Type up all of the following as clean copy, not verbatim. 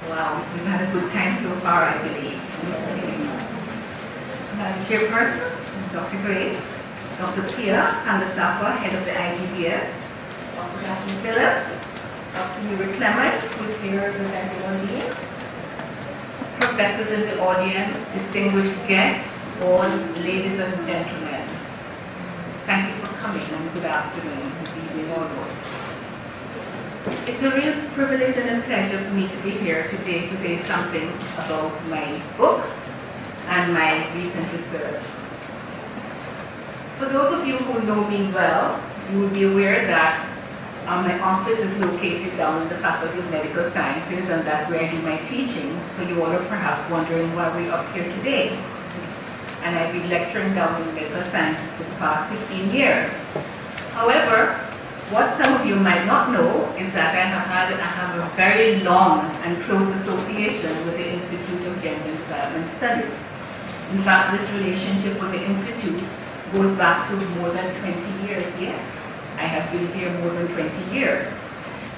Wow, we've had a good time so far, I believe. Chairperson, Dr. Grace, Dr. Pia Handasapa, head of the IGDS, Dr. Jacqueline Phillips, Dr. Mira Clement, who is here representing Ondine, professors in the audience, distinguished guests, all ladies and gentlemen. Thank you for coming and good afternoon, good evening almost. It's a real privilege and a pleasure for me to be here today to say something about my book and my recent research. For those of you who know me well, you will be aware that my office is located down in the Faculty of Medical Sciences, and that's where I do my teaching. So you all are perhaps wondering why we're up here today. And I've been lecturing down in medical sciences for the past 15 years. However, what some of you might not know is that I have a very long and close association with the Institute of Gender and Development Studies. In fact, this relationship with the Institute goes back to more than 20 years, yes. I have been here more than 20 years.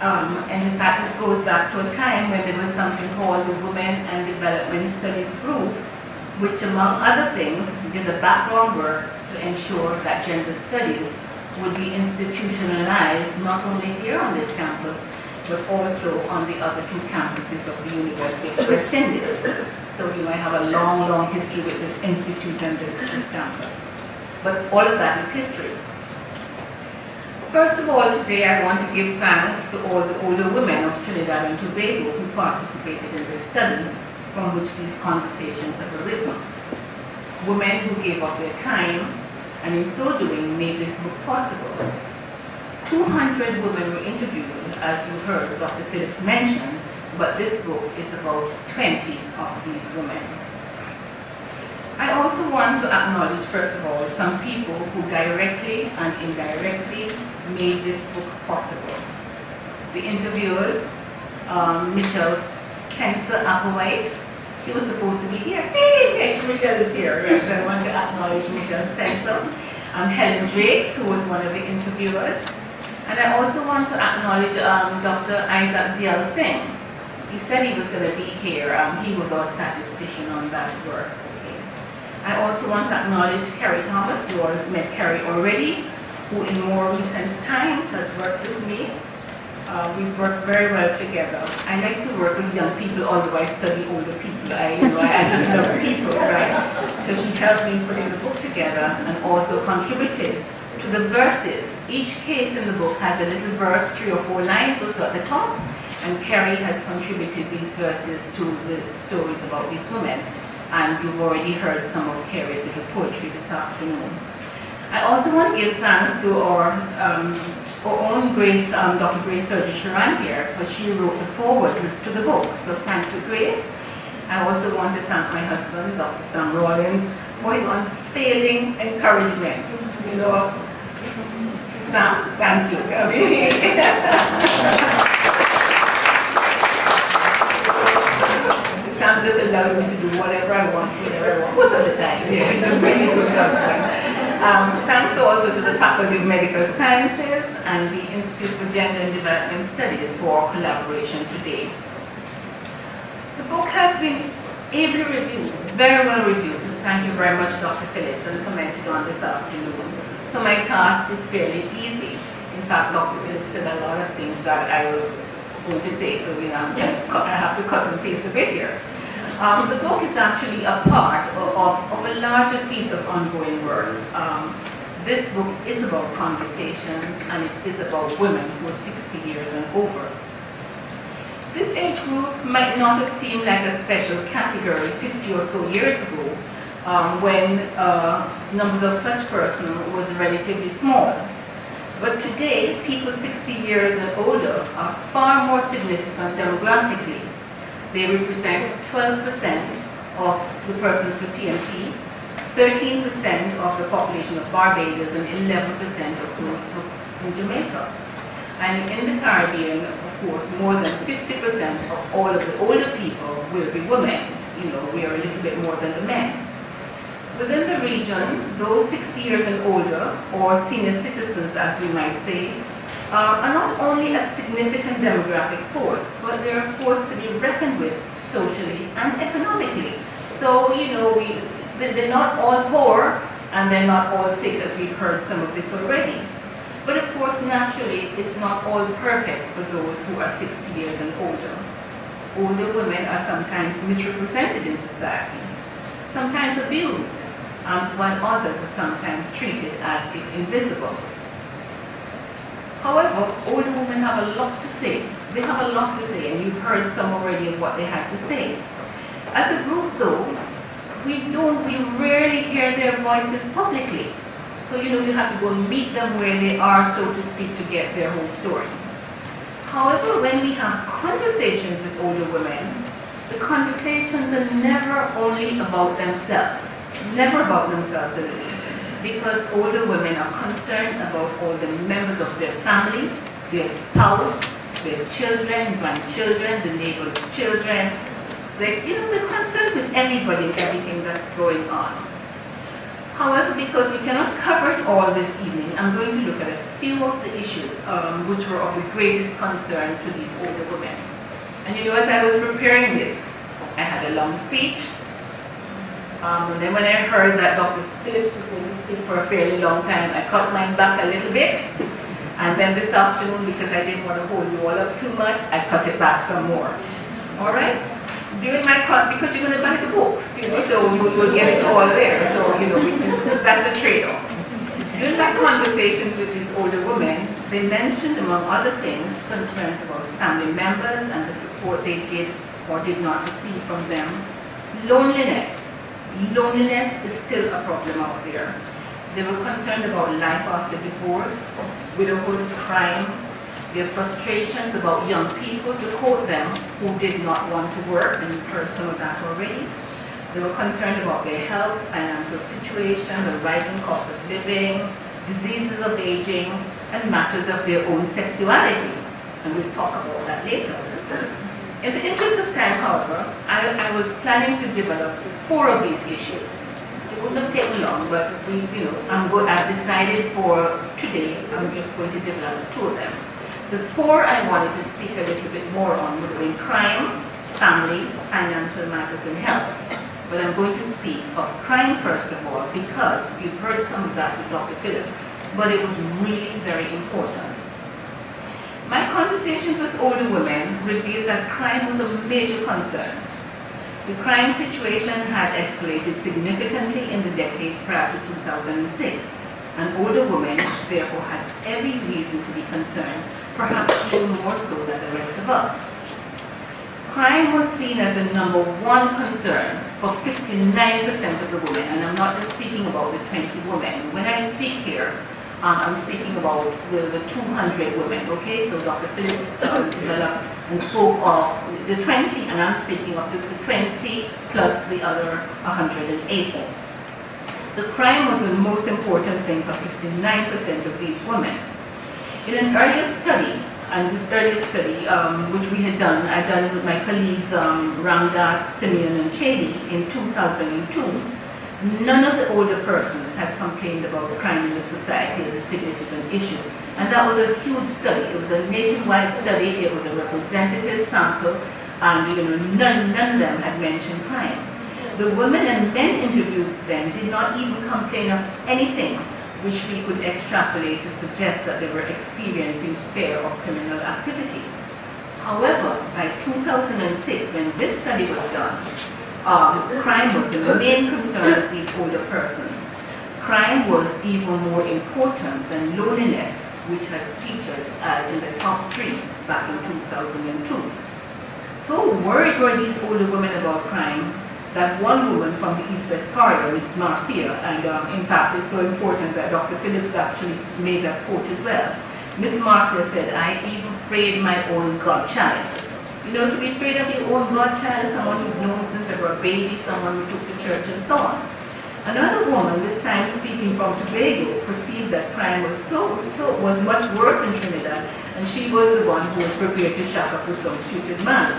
And in fact, this goes back to a time when there was something called the Women and Development Studies Group, which among other things did the background work to ensure that gender studies would be institutionalized not only here on this campus, but also on the other two campuses of the University of the West Indies. So I have a long, long history with this institute and this campus. But all of that is history. First of all, today I want to give thanks to all the older women of Trinidad and Tobago who participated in this study from which these conversations have arisen. Women who gave up their time and in so doing made this book possible. 200 women were interviewed, as you heard Dr. Phillips mention, but this book is about 20 of these women. I also want to acknowledge, first of all, some people who directly and indirectly made this book possible. The interviewers, Michelle Spencer Applewhite. She was supposed to be here. Hey, Michelle is here. Right. I want to acknowledge Michelle Spencer. Helen Drakes, who was one of the interviewers. And I also want to acknowledge Dr. Isaac Singh. He said he was going to be here. He was our statistician on that work. Okay. I also want to acknowledge Kerry Thomas. You all met Kerry already, who in more recent times has worked with me. We've worked very well together. I like to work with young people, although I study older people. I just love people, right? So she helped me putting the book together and also contributed to the verses. Each case in the book has a little verse, 3 or 4 lines or so at the top, and Kerry has contributed these verses to the stories about these women. And you've already heard some of Kerry's little poetry this afternoon. I also want to give thanks to our own Grace, Dr. Grace Surgery-Sharan here, because she wrote the foreword to the book. So thank you, Grace. I also want to thank my husband, Dr. Joan Rawlins, for his unfailing encouragement. Sam, thank you. Sam just allows me to do whatever I want, whenever I want, most of the time. Yeah, it's a really good husband. Thanks also to the Faculty of Medical Sciences and the Institute for Gender and Development Studies for our collaboration today. The book has been ably reviewed, very well reviewed. Thank you very much, Dr. Phillips, and commented on this afternoon. So my task is fairly easy. In fact, Dr. Phillips said a lot of things that I was going to say, so I have to cut and paste a bit here. The book is actually a part of a larger piece of ongoing work. This book is about conversations, and it is about women who are 60 years and over. This age group might not have seemed like a special category 50 or so years ago, when numbers of such persons was relatively small. But today, people 60 years and older are far more significant demographically. They represent 12% of the persons for TMT, 13% of the population of Barbados, and 11% of those in Jamaica. And in the Caribbean, of course, more than 50% of all of the older people will be women. We are a little bit more than the men. Within the region, those 60 years and older, or senior citizens as we might say, are not only a significant demographic force, but they're a force to be reckoned with socially and economically. So, you know, they're not all poor and they're not all sick, as we've heard some of this already. But of course, naturally, it's not all perfect for those who are 60 years and older. Older women are sometimes misrepresented in society, sometimes abused, while others are sometimes treated as if invisible. However, older women have a lot to say. They have a lot to say, and you've heard some already of what they had to say. As a group, though, we rarely hear their voices publicly. So, you know, you have to go and meet them where they are, so to speak, to get their whole story. However, when we have conversations with older women, the conversations are never only about themselves. Never about themselves alone. Because older women are concerned about all the members of their family, their spouse, their children, grandchildren, the neighbors' children. They're concerned with everybody and everything that's going on. However, because we cannot cover it all this evening, I'm going to look at a few of the issues which were of the greatest concern to these older women. And you know, as I was preparing this, I had a long speech. And then when I heard that Dr. Phillips was going to speak for a fairly long time, I cut mine back a little bit. And then this afternoon, because I didn't want to hold you all up too much, I cut it back some more. All right? During my cut, because you're going to buy the books, you know, so you'll get it all there. So, you know, that's the trade-off. During my conversations with these older women, they mentioned, among other things, concerns about family members and the support they did or did not receive from them. Loneliness. Loneliness is still a problem out there. They were concerned about life after divorce, widowhood, crime, their frustrations about young people, to quote them, who did not want to work, and you've heard some of that already. They were concerned about their health, financial situation, the rising cost of living, diseases of aging, and matters of their own sexuality. And we'll talk about that later. In the interest of time, however, I was planning to develop 4 of these issues. It wouldn't have taken long, but I've decided for today, I'm just going to develop 2 of them. The 4 I wanted to speak a little bit more on would have been crime, family, financial matters, and health. But I'm going to speak of crime first of all, because you've heard some of that with Dr. Phillips, but it was really very important. My conversations with older women revealed that crime was a major concern. The crime situation had escalated significantly in the decade prior to 2006, and older women therefore had every reason to be concerned, perhaps even more so than the rest of us. Crime was seen as the #1 concern for 59% of the women, and I'm not just speaking about the 20 women. When I speak here, I'm speaking about the 200 women, okay? So Dr. Phillips developed and spoke of the 20, and I'm speaking of the 20 plus the other 180. So crime was the most important thing for 59% of these women. In an earlier study, and this earlier study, which we had done, I'd done with my colleagues Ramdat, Simeon, and Chedi in 2002, none of the older persons had complained about crime in the society as a significant issue. And that was a huge study. It was a nationwide study. It was a representative sample. And none of them had mentioned crime. The women and men interviewed then did not even complain of anything which we could extrapolate to suggest that they were experiencing fear of criminal activity. However, by 2006, when this study was done, crime was the main concern of these older persons. Crime was even more important than loneliness, which had featured in the top 3 back in 2002. So worried were these older women about crime that one woman from the East-West corridor, Miss Marcia, and in fact it's so important that Dr. Phillips actually made that quote as well. Miss Marcia said, "I even afraid my own godchild." You know, to be afraid of your own godchild, someone you've known since they were a baby, someone who took to church and so on. Another woman, this time speaking from Tobago, perceived that crime was much worse in Trinidad, and she was the one who was prepared to shack up with some stupid man.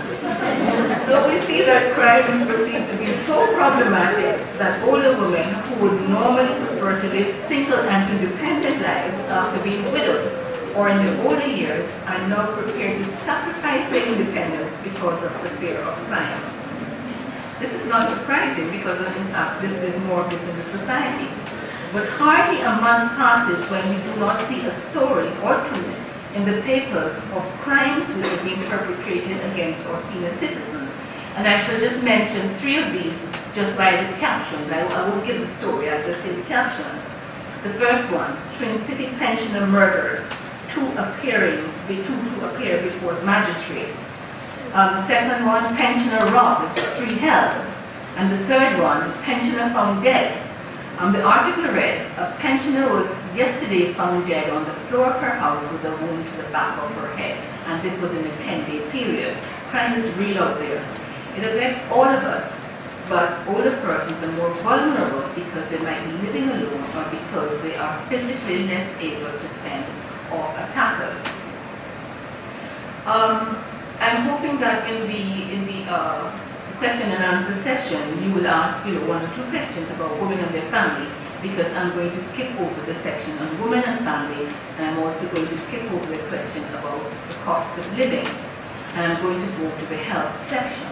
So we see that crime is perceived to be so problematic that older women who would normally prefer to live single and independent lives after being widowed or in their older years are now prepared to sacrifice their independence because of the fear of crime. This is not surprising because, in fact, there's more of this in the society. But hardly a month passes when we do not see a story or two in the papers of crimes which are being perpetrated against our senior citizens. And I shall just mention 3 of these just by the captions. I won't give the story, I'll just say the captions. The first one, Trinidad City pensioner murdered, two to appear before the magistrate. The second one, pensioner robbed, 3 held. And the third one, pensioner found dead. The article read, a pensioner was yesterday found dead on the floor of her house with a wound to the back of her head. And this was in a 10-day period. Crime is real out there. It affects all of us, but older persons are more vulnerable because they might be living alone or because they are physically less able to fend off attackers. I'm hoping that in the question and answer session, you will ask 1 or 2 questions about women and their family, because I'm going to skip over the section on women and family, and I'm also going to skip over the question about the cost of living, and I'm going to go to the health section.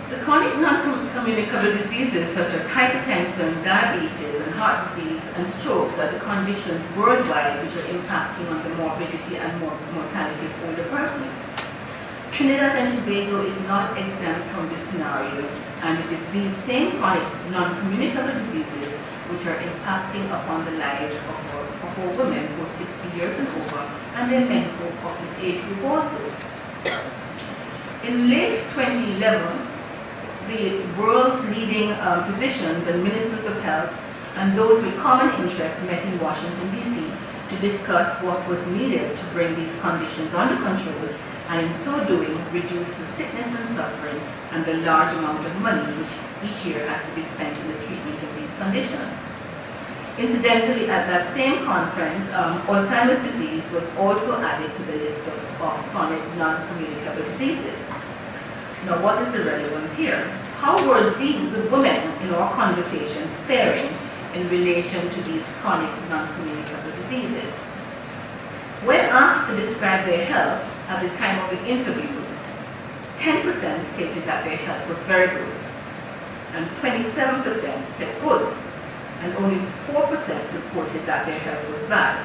The chronic non-communicable diseases such as hypertension, diabetes, and heart disease, and strokes are the conditions worldwide which are impacting on the morbidity and mortality of older persons. Trinidad and Tobago is not exempt from this scenario, and it is these same chronic non-communicable diseases which are impacting upon the lives of our women who are 60 years and over, and their men folk of this age group also. In late 2011, the world's leading physicians and ministers of health and those with common interests met in Washington, D.C. to discuss what was needed to bring these conditions under control, and in so doing, reduce the sickness and suffering and the large amount of money which each year has to be spent in the treatment of these conditions. Incidentally, at that same conference, Alzheimer's disease was also added to the list of chronic non-communicable diseases. Now, what is the relevance here? How were the women in our conversations faring in relation to these chronic non-communicable diseases? When asked to describe their health at the time of the interview, 10% stated that their health was very good, and 27% said good, and only 4% reported that their health was bad.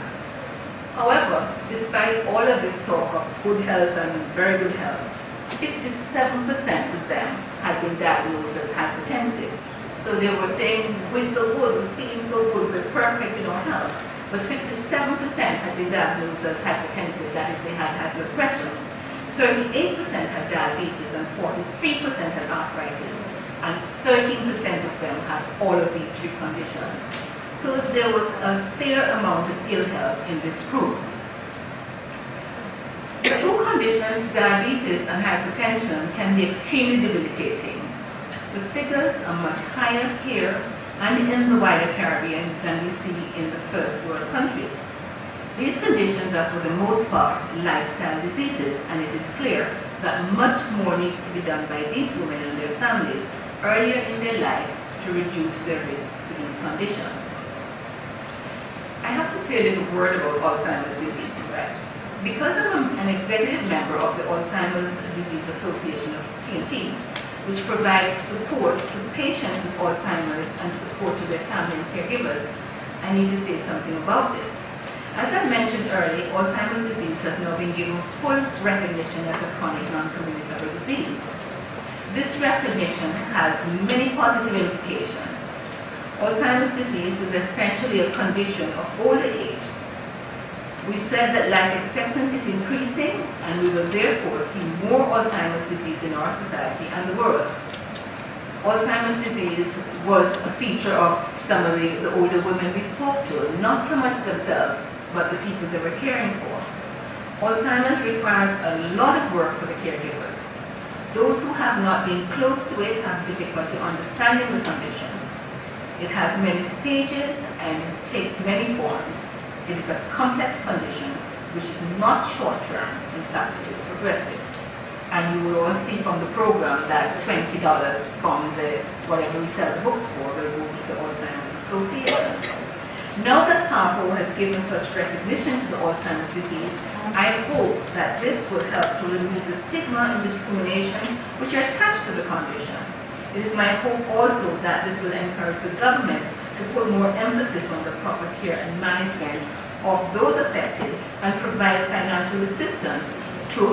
However, despite all of this talk of good health and very good health, 57% of them had been diagnosed as hypertensive. So they were saying, we're so good, we're feeling so good, we're perfect in our health. But 57% had been diagnosed as hypertensive, that is, they had high blood pressure. 38% had diabetes, and 43% had arthritis, and 13% of them had all of these 3 conditions. So there was a fair amount of ill health in this group. The 2 conditions, diabetes and hypertension, can be extremely debilitating. The figures are much higher here and in the wider Caribbean than we see in the first world countries. These conditions are for the most part lifestyle diseases, and it is clear that much more needs to be done by these women and their families earlier in their life to reduce their risk to these conditions. I have to say a little word about Alzheimer's disease, right? Because I'm an executive member of the Alzheimer's Disease Association of TNT, which provides support to patients with Alzheimer's and support to their family and caregivers, I need to say something about this. As I mentioned earlier, Alzheimer's disease has now been given full recognition as a chronic non-communicable disease. This recognition has many positive implications. Alzheimer's disease is essentially a condition of older age. We said that life expectancy is increasing, and we will therefore see more Alzheimer's disease in our society and the world. Alzheimer's disease was a feature of some of the older women we spoke to, not so much themselves, but the people they were caring for. Alzheimer's requires a lot of work for the caregivers. Those who have not been close to it have difficulty understanding the condition. It has many stages and takes many forms. It is a complex condition which is not short-term, in fact it is progressive. And you will all see from the program that $20 from whatever we sell the books for will go to the Alzheimer's Association. Now that PARCO has given such recognition to the Alzheimer's disease, I hope that this will help to remove the stigma and discrimination which are attached to the condition. It is my hope also that this will encourage the government to put more emphasis on the proper care and management of those affected and provide financial assistance to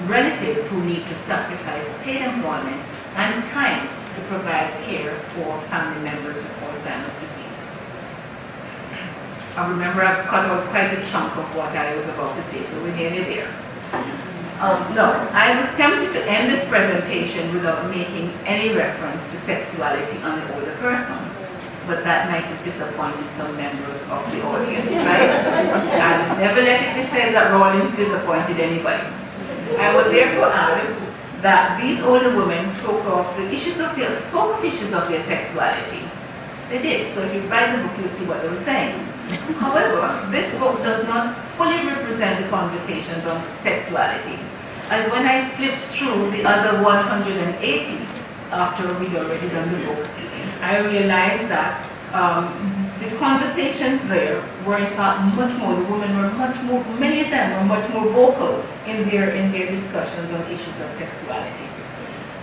relatives who need to sacrifice paid employment and time to provide care for family members with Alzheimer's disease. I remember I've cut out quite a chunk of what I was about to say, so we're nearly there. No, I was tempted to end this presentation without making any reference to sexuality on the older person, but that might have disappointed some members of the audience, right? I've never let it be said that Rawlins disappointed anybody. I would therefore add that these older women spoke of issues of their sexuality. They did, so if you buy the book, you'll see what they were saying. However, this book does not fully represent the conversations on sexuality, as when I flipped through the other 180 after we'd already done the book, I realized that the conversations there were in fact much more, the women were much more, many of them were much more vocal in their discussions on issues of sexuality.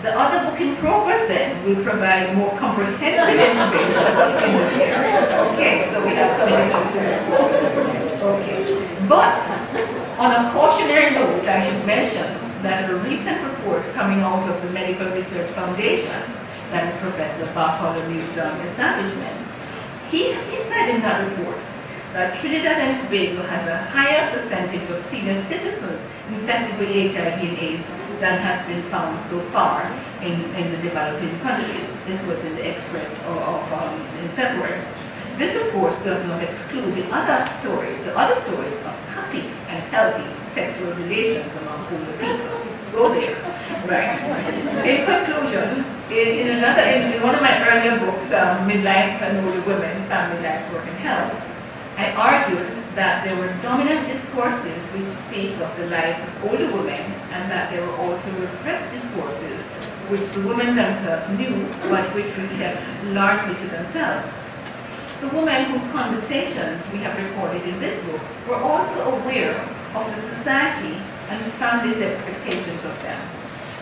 The other book in progress then will provide more comprehensive information in this area. Okay, so we have something to okay. But on a cautionary note, I should mention that a recent report coming out of the Medical Research Foundation, that is Professor Bartholomew's establishment, he said in that report that Trinidad and Tobago has a higher percentage of senior citizens infected with HIV and AIDS than has been found so far in the developing countries. This was in the Express in February. This, of course, does not exclude the other stories of happy and healthy sexual relations among older people. Go there, right? In conclusion, in one of my earlier books, Midlife and Older Women, Family Life, Work and Health, I argued that there were dominant discourses which speak of the lives of older women, and that there were also repressed discourses which the women themselves knew, but which was kept largely to themselves. The women whose conversations we have recorded in this book were also aware of the society and families' expectations of them.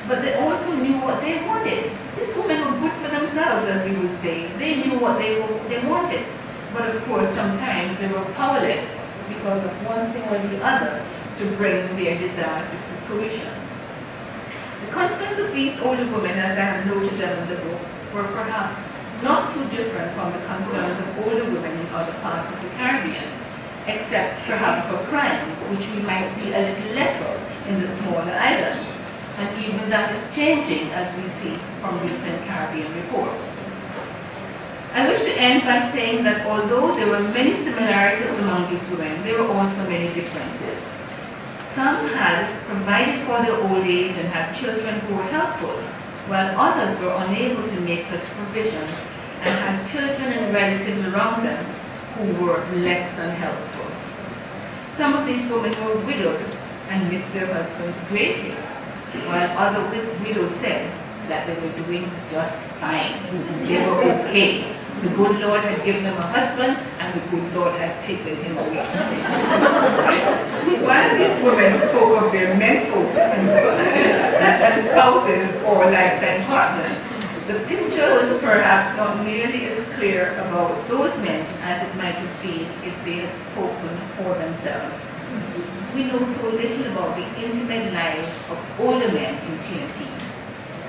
But they also knew what they wanted. These women were good for themselves, as we would say. They knew what they wanted. But of course, sometimes they were powerless because of one thing or the other to bring their desires to fruition. The concerns of these older women, as I have noted them in the book, were perhaps not too different from the concerns of older women in other parts of the Caribbean, except perhaps for crimes, which we might see a little lesser in the smaller islands. And even that is changing, as we see from recent Caribbean reports. I wish to end by saying that although there were many similarities among these women, there were also many differences. Some had provided for their old age and had children who were helpful, while others were unable to make such provisions and had children and relatives around them who were less than helpful. Some of these women were widowed and missed their husbands greatly, while other widows said that they were doing just fine. They were okay. The good Lord had given them a husband, and the good Lord had taken him away. While these women spoke of their menfolk and spouses or lifetime partners, the picture was perhaps not nearly as clear about those men as it might have been if they had spoken for themselves. We know so little about the intimate lives of older men in TNT.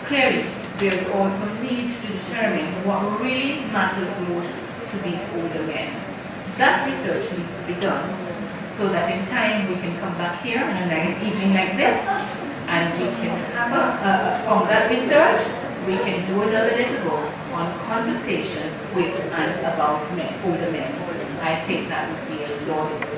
Clearly, there is also need to determine what really matters most to these older men. That research needs to be done so that in time we can come back here on a nice evening like this, and we can have from that research, we can do another little book on conversations with and about men, older men. I think that would be a laudable